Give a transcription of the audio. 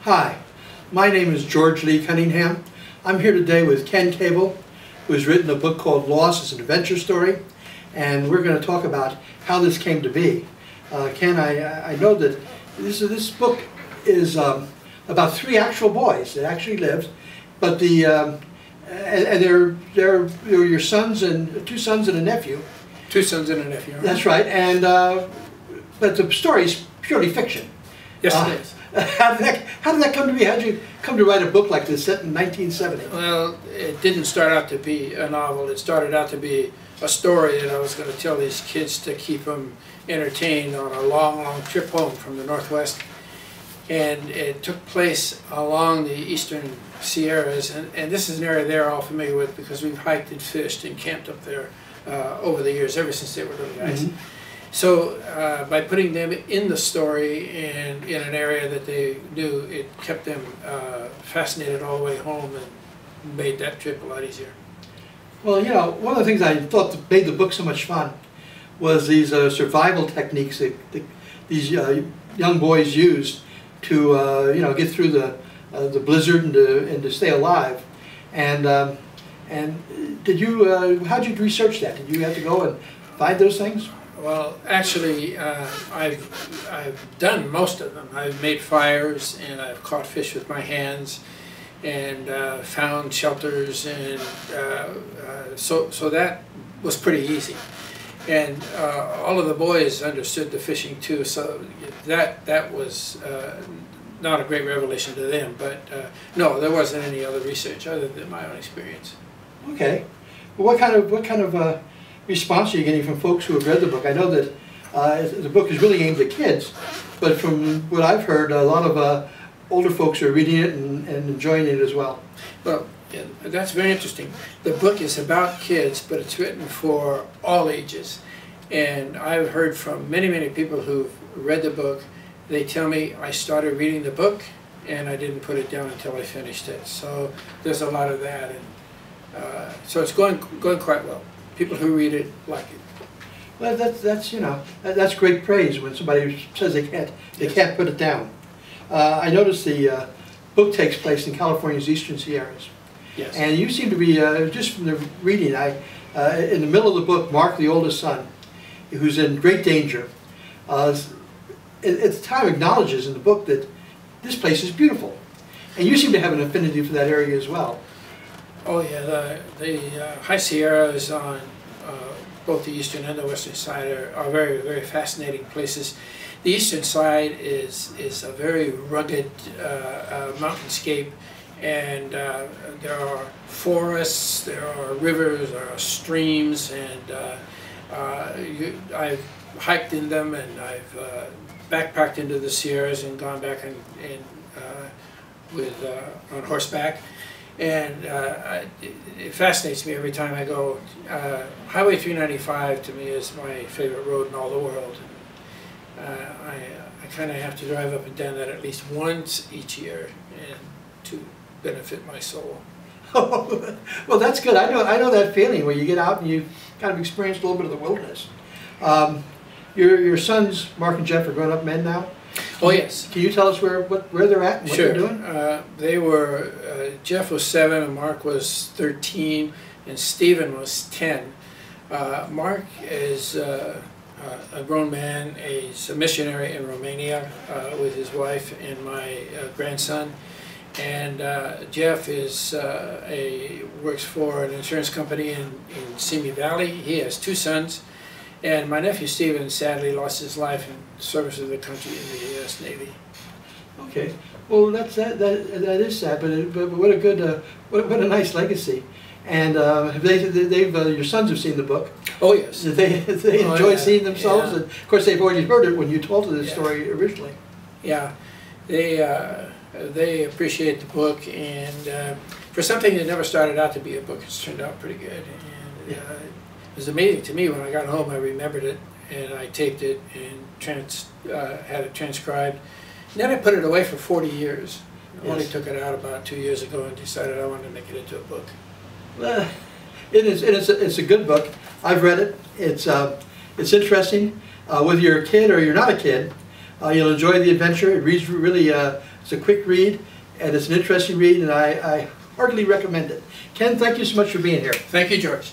Hi, my name is George Lee Cunningham. I'm here today with Ken Cable, who has written a book called Lost. It's an adventure story, and we're going to talk about how this came to be. Ken, I know that this book is about 3 actual boys that actually lived, but and they're your sons and 2 sons and a nephew. 2 sons and a nephew. Right? That's right, and but the story is purely fiction. Yes, it is. How did that come to be? How did you come to write a book like this set in 1970? Well, it didn't start out to be a novel. It started out to be a story that I was going to tell these kids to keep them entertained on a long, long trip home from the Northwest. And it took place along the eastern Sierras, and this is an area they're all familiar with because we've hiked and fished and camped up there over the years, ever since they were little guys. Mm-hmm. So by putting them in the story and in an area that they knew, it kept them fascinated all the way home and made that trip a lot easier. Well, you know, one of the things I thought that made the book so much fun was these survival techniques that these young boys used to get through the blizzard and to stay alive. And did you how'd you research that? Did you have to go and find those things? Well, actually, I've done most of them. I've made fires, and I've caught fish with my hands, and found shelters, and so that was pretty easy. And all of the boys understood the fishing too, so that was not a great revelation to them. But no, there wasn't any other research other than my own experience. Okay. Well, what kind of response are you getting from folks who have read the book? I know that the book is really aimed at kids, but from what I've heard, a lot of older folks are reading it and enjoying it as well. Well, yeah, that's very interesting. The book is about kids, but it's written for all ages. And I've heard from many, many people who've read the book. They tell me, I started reading the book, and I didn't put it down until I finished it. So there's a lot of that, and so it's going quite well. People who read it like it. Well, that's great praise when somebody says they can't put it down. I noticed the book takes place in California's eastern Sierras. Yes. And you seem to be just from the reading. In the middle of the book, Mark, the oldest son, who's in great danger, at the time acknowledges in the book that this place is beautiful, and you seem to have an affinity for that area as well. Oh yeah, the High Sierras on both the eastern and the western side are very, very fascinating places. The eastern side is a very rugged mountainscape, and there are forests, there are rivers, there are streams, and I've hiked in them, and I've backpacked into the Sierras and gone back on horseback. And it fascinates me every time I go. Highway 395 to me is my favorite road in all the world. I kind of have to drive up and down that at least once each year, and to benefit my soul. Well, that's good. I know that feeling where you get out and you kind of experience a little bit of the wilderness. Your sons, Mark and Jeff, are grown-up men now. Oh yes. Can you tell us where they're at and what Sure. they're doing? They were Jeff was 7, and Mark was 13, and Stephen was 10. Mark is a grown man. He's a missionary in Romania with his wife and my grandson. And Jeff is works for an insurance company in Simi Valley. He has 2 sons. And my nephew Stephen sadly lost his life in service of the country in the U.S. Navy. Okay, well that is sad, but what a good what a nice legacy. And your sons have seen the book. Oh yes. They enjoy seeing themselves. Yeah. And of course, they've already heard it when you told them the story originally. Yeah, they appreciate the book, and for something that never started out to be a book, it's turned out pretty good. And it was amazing to me when I got home. I remembered it, and I taped it and had it transcribed. And then I put it away for 40 years. I only took it out about 2 years ago and decided I wanted to make it into a book. It's a good book. I've read it. It's interesting. Whether you're a kid or you're not a kid, You'll enjoy the adventure. It reads really, it's a quick read, and it's an interesting read, and I heartily recommend it. Ken, thank you so much for being here. Thank you, George.